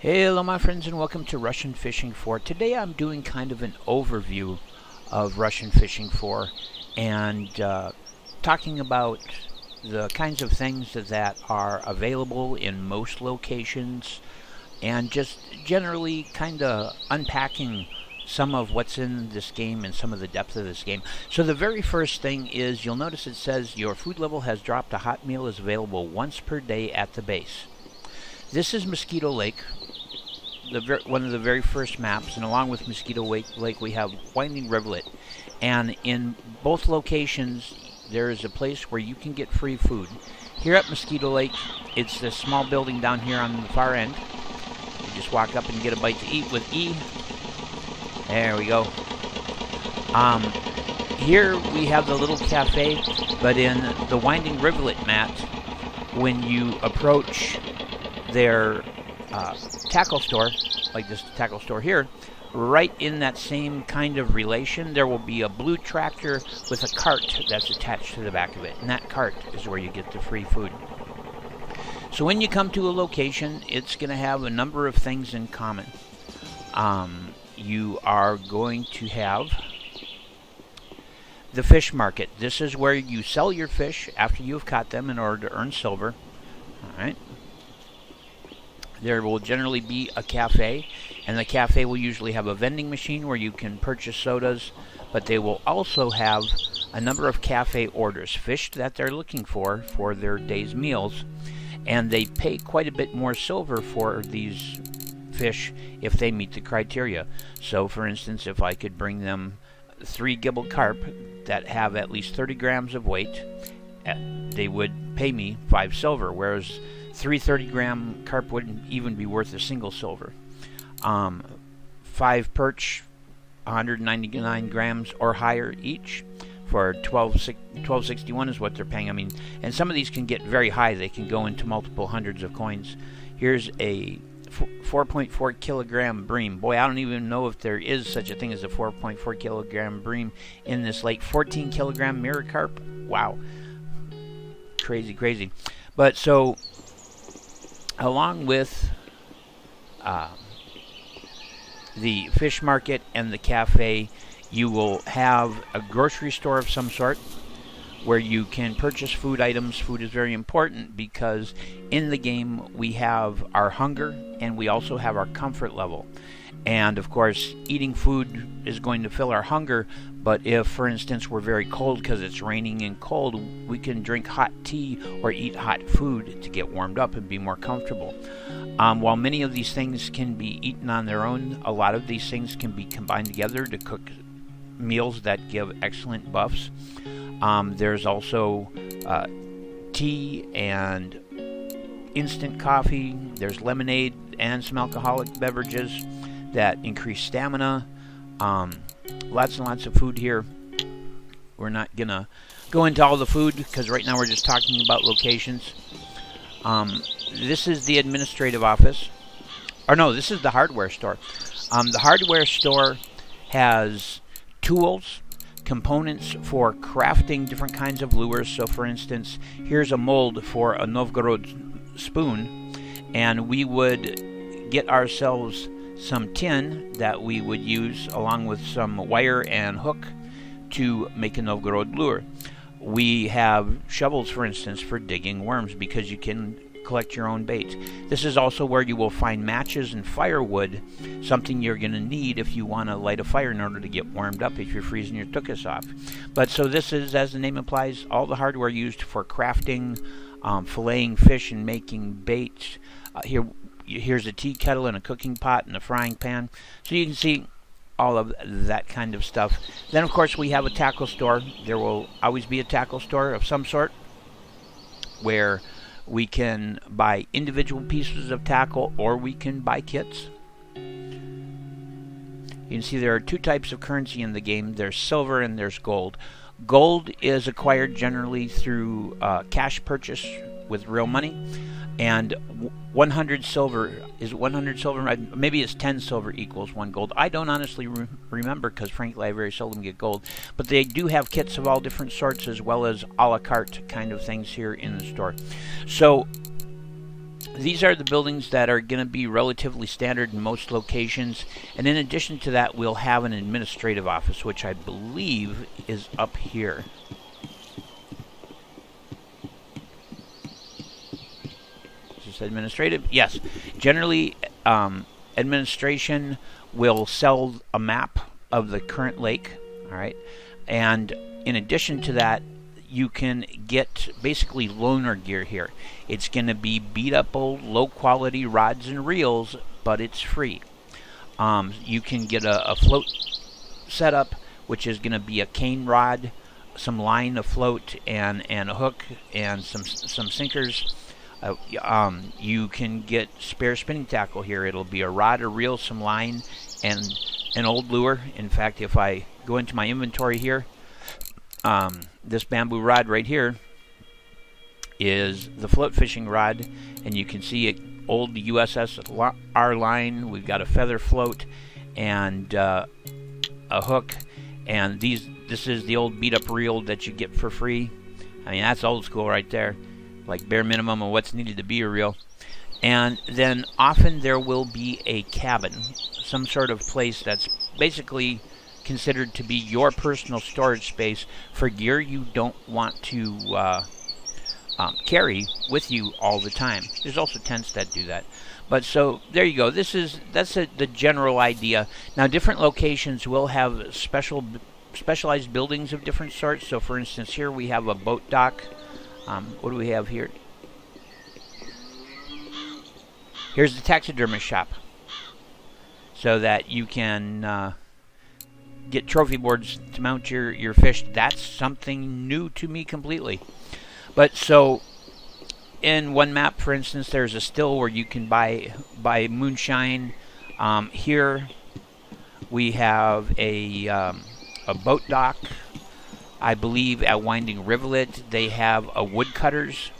Hello my friends and welcome to Russian Fishing 4. Today I'm doing kind of an overview of Russian Fishing 4 and talking about the kinds of things that are available in most locations and just generally kind of unpacking some of what's in this game and some of the depth of this game. So the very first thing is you'll notice it says your food level has dropped. A hot meal is available once per day at the base. This is Mosquito Lake, one of the very first maps, and along with Mosquito Lake we have Winding Rivulet, and in both locations there is a place where you can get free food. Here at Mosquito Lake, it's this small building down here on the far end. You just walk up and get a bite to eat with E. There we go. Here we have the little cafe, but in the Winding Rivulet map, when you approach their tackle store, like this tackle store here, right in that same kind of relation, there will be a blue tractor with a cart that's attached to the back of it, and that cart is where you get the free food. So when you come to a location, it's going to have a number of things in common. You are going to have the fish market. This is where you sell your fish after you've caught them in order to earn silver. Alright. There will generally be a cafe, and the cafe will usually have a vending machine where you can purchase sodas, but they will also have a number of cafe orders, fish that they're looking for their day's meals, and they pay quite a bit more silver for these fish if they meet the criteria. So for instance, if I could bring them 3 gibble carp that have at least 30 grams of weight, they would pay me 5 silver, whereas 3 30-gram carp wouldn't even be worth a single silver. 5 perch, 199 grams or higher each, for 1261 is what they're paying. I mean, and some of these can get very high. They can go into multiple hundreds of coins. Here's a 4.4 kilogram bream. Boy, I don't even know if there is such a thing as a 4.4 kilogram bream in this lake. 14 kilogram mirror carp. Wow. Crazy. But so, along with the fish market and the cafe, you will have a grocery store of some sort where you can purchase food items. Food is very important because in the game we have our hunger and we also have our comfort level. And of course, eating food is going to fill our hunger, but if, for instance, we're very cold because it's raining and cold, we can drink hot tea or eat hot food to get warmed up and be more comfortable. While many of these things can be eaten on their own, a lot of these things can be combined together to cook meals that give excellent buffs. There's also tea and instant coffee. There's lemonade and some alcoholic beverages that increase stamina. Lots and lots of food here. We're not gonna go into all the food because right now we're just talking about locations. This is the administrative office. Or no, this is the hardware store. The hardware store has tools, components for crafting different kinds of lures. So for instance, here's a mold for a Novgorod spoon, and we would get ourselves some tin that we would use along with some wire and hook to make a Novgorod lure. We have shovels, for instance, for digging worms because you can collect your own bait. This is also where you will find matches and firewood, something you're going to need if you want to light a fire in order to get warmed up if you're freezing your tuchus off. But so this is, as the name implies, all the hardware used for crafting, filleting fish and making bait. Here's a tea kettle and a cooking pot and a frying pan. So you can see all of that kind of stuff. Then of course we have a tackle store. There will always be a tackle store of some sort where we can buy individual pieces of tackle or we can buy kits. You can see there are 2 types of currency in the game. There's silver and there's gold. Gold is acquired generally through cash purchase with real money, and 100 silver is 100 silver. Maybe it's 10 silver equals 1 gold. I don't honestly remember because frankly I very seldom get gold. But they do have kits of all different sorts as well as a la carte kind of things here in the store. So these are the buildings that are going to be relatively standard in most locations. And in addition to that, we'll have an administrative office, which I believe is up here. Is this administrative? Yes. Generally, administration will sell a map of the current lake. All right. And in addition to that, you can get basically loaner gear here. It's going to be beat up old low quality rods and reels, but it's free. You can get a float setup, which is going to be a cane rod, some line afloat, and a hook, and some sinkers. You can get spare spinning tackle here. It'll be a rod, a reel, some line, and an old lure. In fact, if I go into my inventory here, this bamboo rod right here is the float fishing rod, and you can see an old USS R line. We've got a feather float and a hook, and this is the old beat up reel that you get for free. I mean, that's old school right there, like bare minimum of what's needed to be a reel. And then often there will be a cabin, some sort of place that's basically considered to be your personal storage space for gear you don't want to carry with you all the time. There's also tents that do that. But so there you go. That's the general idea. Now, different locations will have specialized buildings of different sorts. So, for instance, here we have a boat dock. What do we have here? Here's the taxidermist shop, so that you can get trophy boards to mount your fish. That's something new to me completely. But so in one map, for instance, there's a still where you can buy moonshine. Here we have a boat dock. I believe at Winding Rivulet they have a woodcutters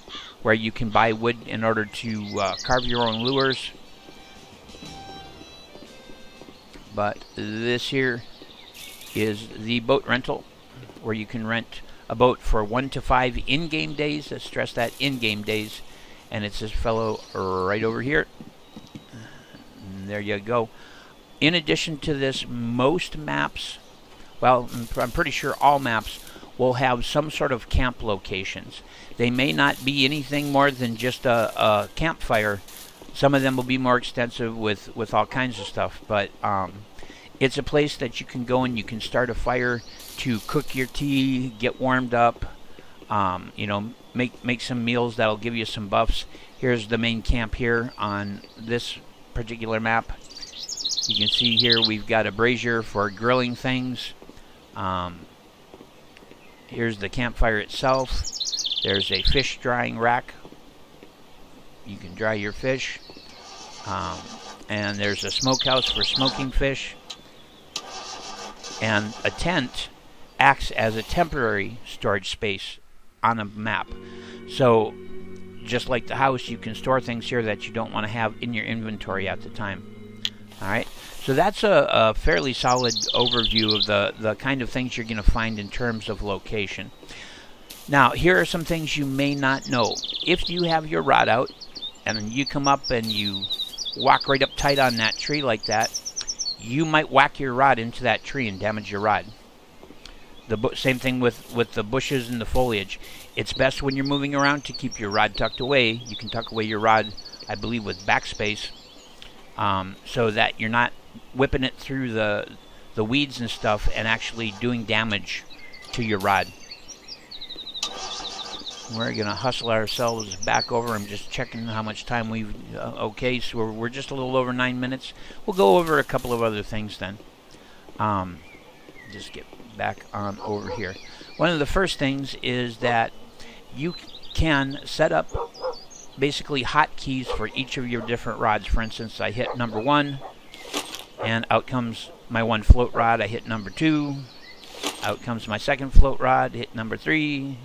where you can buy wood in order to carve your own lures. But this here is the boat rental, where you can rent a boat for 1 to 5 in-game days. Let's stress that, in-game days. And it's this fellow right over here. And there you go. In addition to this, most maps, well, I'm pretty sure all maps will have some sort of camp locations. They may not be anything more than just a campfire. Some of them will be more extensive with all kinds of stuff, but it's a place that you can go and you can start a fire to cook your tea, get warmed up, make some meals that'll give you some buffs. Here's the main camp here on this particular map. You can see here we've got a brazier for grilling things. Here's the campfire itself. There's a fish drying rack. You can dry your fish. And there's a smokehouse for smoking fish. And a tent acts as a temporary storage space on a map. So just like the house, you can store things here that you don't want to have in your inventory at the time. Alright, so that's a fairly solid overview of the kind of things you're going to find in terms of location. Now, here are some things you may not know. If you have your rod out and you come up and you walk right up tight on that tree like that, you might whack your rod into that tree and damage your rod. Same thing with the bushes and the foliage. It's best when you're moving around to keep your rod tucked away. You can tuck away your rod, I believe, with backspace, so that you're not whipping it through the weeds and stuff and actually doing damage to your rod. We're going to hustle ourselves back over. I'm just checking how much time we've... okay, so we're just a little over 9 minutes. We'll go over a couple of other things then. Just get back on over here. One of the first things is that you can set up basically hotkeys for each of your different rods. For instance, I hit number 1, and out comes my 1 float rod. I hit number 2. Out comes my 2nd float rod. Hit number 3.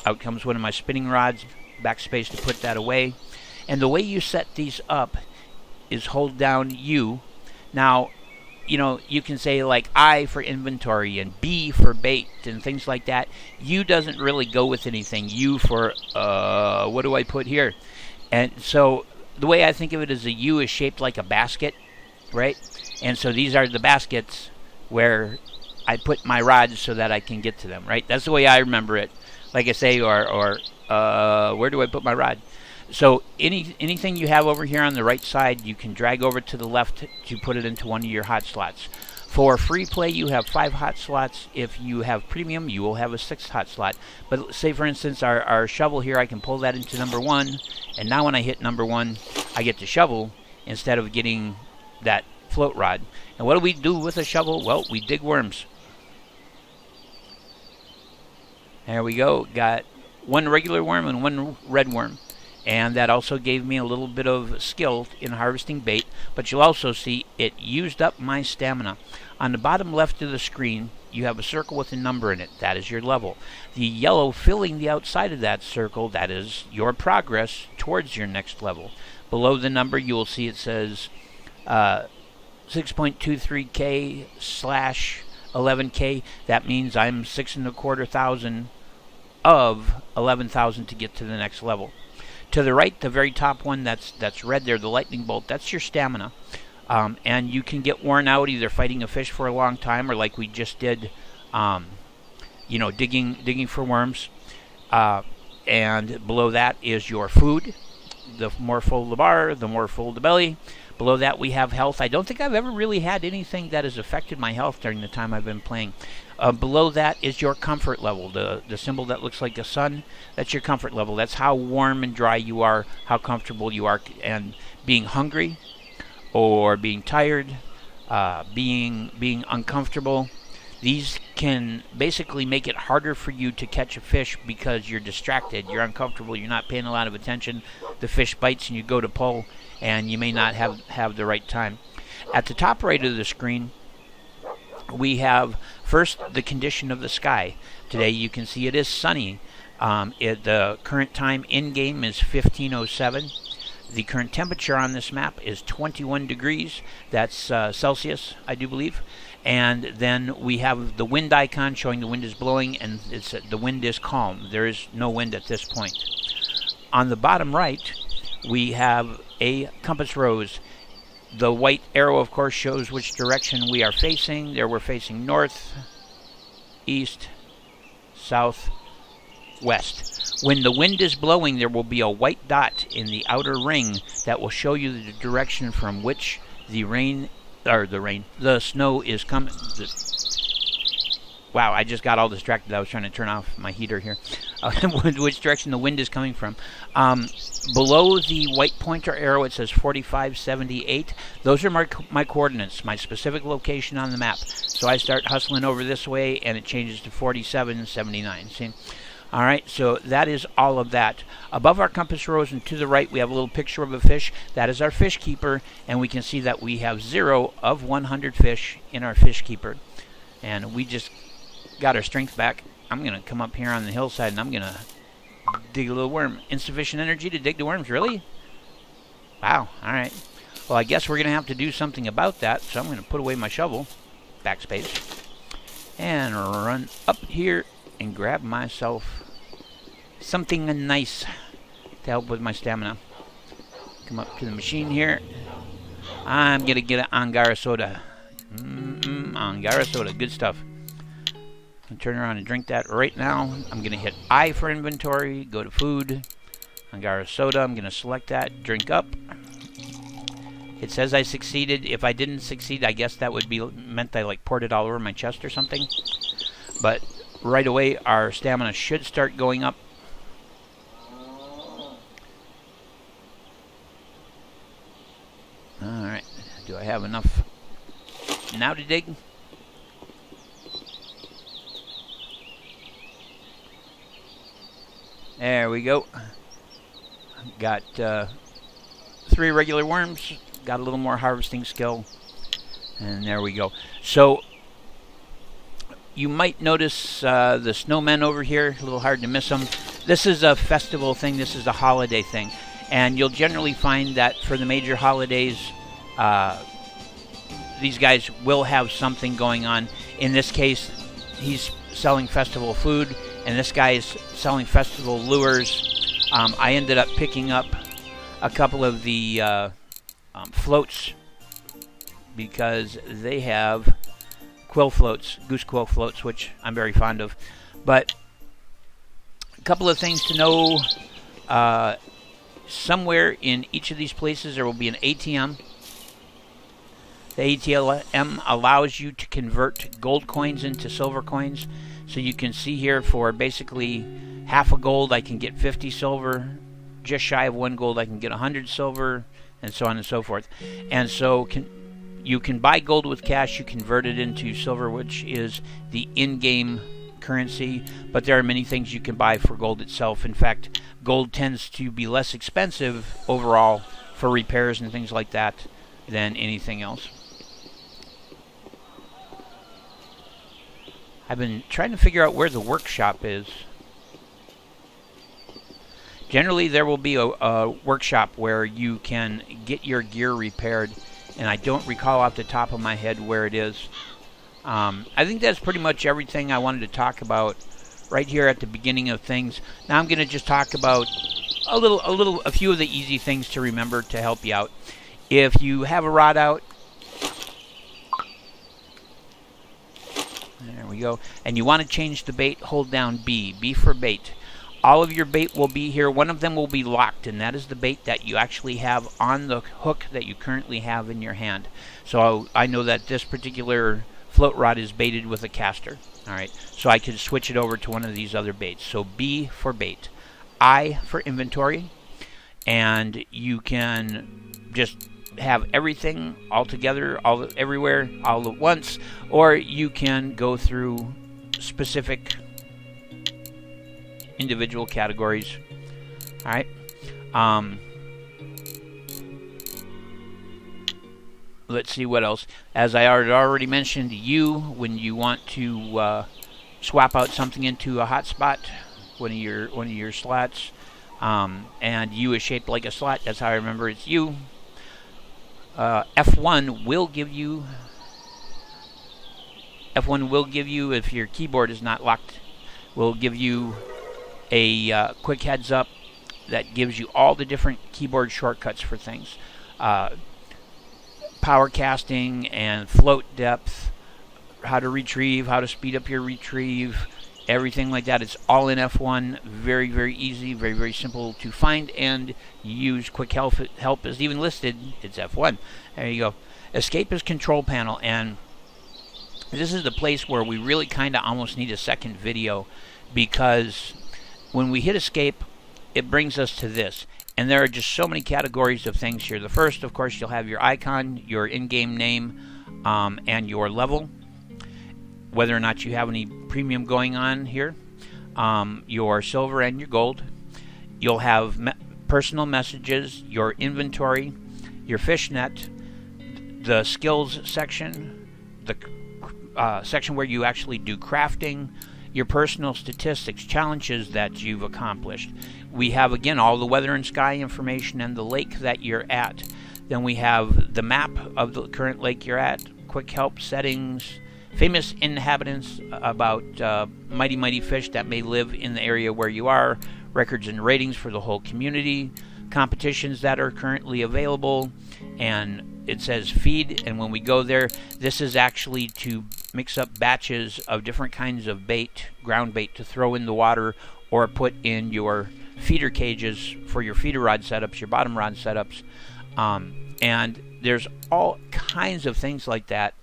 Out comes one of my spinning rods, backspace to put that away. And the way you set these up is hold down U. Now, you can say like I for inventory and B for bait and things like that. U doesn't really go with anything. U for, what do I put here? And so the way I think of it is a U is shaped like a basket, right? And so these are the baskets where I put my rods so that I can get to them, right? That's the way I remember it. Like I say, or where do I put my rod? So anything you have over here on the right side, you can drag over to the left to put it into one of your hot slots. For free play, you have 5 hot slots. If you have premium, you will have a 6th hot slot. But say, for instance, our shovel here, I can pull that into number 1. And now when I hit number 1, I get the shovel instead of getting that float rod. And what do we do with a shovel? Well, we dig worms. There we go. Got 1 regular worm and 1 red worm. And that also gave me a little bit of skill in harvesting bait. But you'll also see it used up my stamina. On the bottom left of the screen, you have a circle with a number in it. That is your level. The yellow filling the outside of that circle, that is your progress towards your next level. Below the number, you will see it says 6.23K / 11K. That means I'm 6.25 thousand of 11,000 to get to the next level. To the right, the very top one that's red there, the lightning bolt, that's your stamina. And you can get worn out either fighting a fish for a long time or like we just did, digging for worms. And below that is your food. The more full the bar, the more full the belly. Below that we have health. I don't think I've ever really had anything that has affected my health during the time I've been playing. Below that is your comfort level. The symbol that looks like a sun, that's your comfort level. That's how warm and dry you are, how comfortable you are. And being hungry or being tired, being uncomfortable, these can basically make it harder for you to catch a fish because you're distracted, you're uncomfortable, you're not paying a lot of attention. The fish bites and you go to pull and you may not have the right time. At the top right of the screen, we have first the condition of the sky. Today you can see it is sunny. The current time in-game is 15:07. The current temperature on this map is 21 degrees. That's Celsius, I do believe. And then we have the wind icon showing the wind is blowing, and the wind is calm. There is no wind at this point. On the bottom right, we have a compass rose. The white arrow, of course, shows which direction we are facing. There we're facing north, east, south, west. When the wind is blowing, there will be a white dot in the outer ring that will show you the direction from which the snow is coming. Wow, I just got all distracted. I was trying to turn off my heater here. Which direction the wind is coming from. Below the white pointer arrow, it says 4578. Those are my coordinates, my specific location on the map. So I start hustling over this way, and it changes to 4779. See? All right, so that is all of that. Above our compass rose and to the right, we have a little picture of a fish. That is our fish keeper, and we can see that we have 0 of 100 fish in our fish keeper. And we just got our strength back. I'm going to come up here on the hillside, and I'm going to dig a little worm. Insufficient energy to dig the worms, really? Wow, all right. Well, I guess we're going to have to do something about that, so I'm going to put away my shovel, backspace, and run up here and grab myself something nice to help with my stamina. Come up to the machine here. I'm going to get an Angara soda. Angara soda, good stuff. I'm going to turn around and drink that right now. I'm going to hit I for inventory, go to food, Angara soda. I'm going to select that, drink up. It says I succeeded. If I didn't succeed, I guess that would be meant I like poured it all over my chest or something. But right away, our stamina should start going up. Alright, do I have enough now to dig? There we go. Got 3 regular worms, got a little more harvesting skill, and there we go. So you might notice the snowmen over here, a little hard to miss them. This is a festival thing, this is a holiday thing. And you'll generally find that for the major holidays, these guys will have something going on. In this case, he's selling festival food, and this guy is selling festival lures. I ended up picking up a couple of the floats because they have quill floats, goose quill floats, which I'm very fond of. But a couple of things to know. Somewhere in each of these places there will be an ATM. The ATM allows you to convert gold coins into silver coins. So you can see here, for basically half a gold I can get 50 silver, just shy of 1 gold I can get 100 silver, and so on and so forth. And so you can buy gold with cash, you convert it into silver, which is the in-game currency, but there are many things you can buy for gold itself. In fact, gold tends to be less expensive overall for repairs and things like that than anything else. I've been trying to figure out where the workshop is. Generally there will be a workshop where you can get your gear repaired, and I don't recall off the top of my head where it is. I think that's pretty much everything I wanted to talk about right here at the beginning of things. Now I'm going to just talk about a few of the easy things to remember to help you out. If you have a rod out, there we go, and you want to change the bait, hold down B for bait. All of your bait will be here. One of them will be locked, and that is the bait that you actually have on the hook that you currently have in your hand. So I know that this particular float rod is baited with a caster. Alright, so I could switch it over to one of these other baits. So B for bait, I for inventory, and you can just have everything all together, everywhere, all at once, or you can go through specific individual categories. Alright. Let's see what else. As I already mentioned, when you want to swap out something into a hotspot, one of your slots, and U is shaped like a slot. That's how I remember it's U. F1 will give you. If your keyboard is not locked, will give you a quick heads up that gives you all the different keyboard shortcuts for things. Power casting and float depth, how to retrieve, how to speed up your retrieve, everything like that. It's all in F1. Very, very easy, very, very simple to find and use. Quick help is even listed. It's F1. There you go. Escape is control panel, and this is the place where we really kind of almost need a second video, because when we hit escape, it brings us to this. And there are just so many categories of things here. The first, of course, you'll have your icon, your in-game name, and your level, whether or not you have any premium going on here, your silver and your gold. You'll have personal messages, your inventory, your fishnet, the skills section, the section where you actually do crafting, your personal statistics, challenges that you've accomplished. We have, again, all the weather and sky information and the lake that you're at. Then we have the map of the current lake you're at, quick help settings, famous inhabitants about mighty fish that may live in the area where you are, records and ratings for the whole community, competitions that are currently available, and it says feed, and when we go there, this is actually to mix up batches of different kinds of bait, ground bait, to throw in the water or put in your feeder cages for your feeder rod setups, your bottom rod setups, and there's all kinds of things like that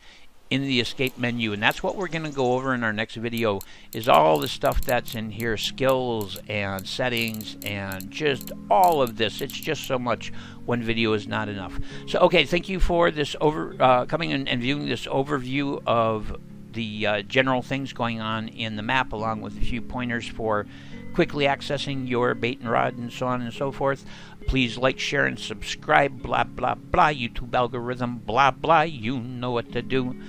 in the escape menu, and that's what we're going to go over in our next video, is all the stuff that's in here, skills and settings and just all of this. It's just so much. One video is not enough. So okay, thank you for this coming in and viewing this overview of the general things going on in the map, along with a few pointers for quickly accessing your bait and rod and so on and so forth. Please like, share, and subscribe. Blah, blah, blah. YouTube algorithm. Blah, blah. You know what to do.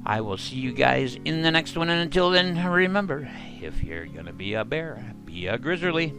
I will see you guys in the next one. And until then, remember, if you're going to be a bear, be a grizzly.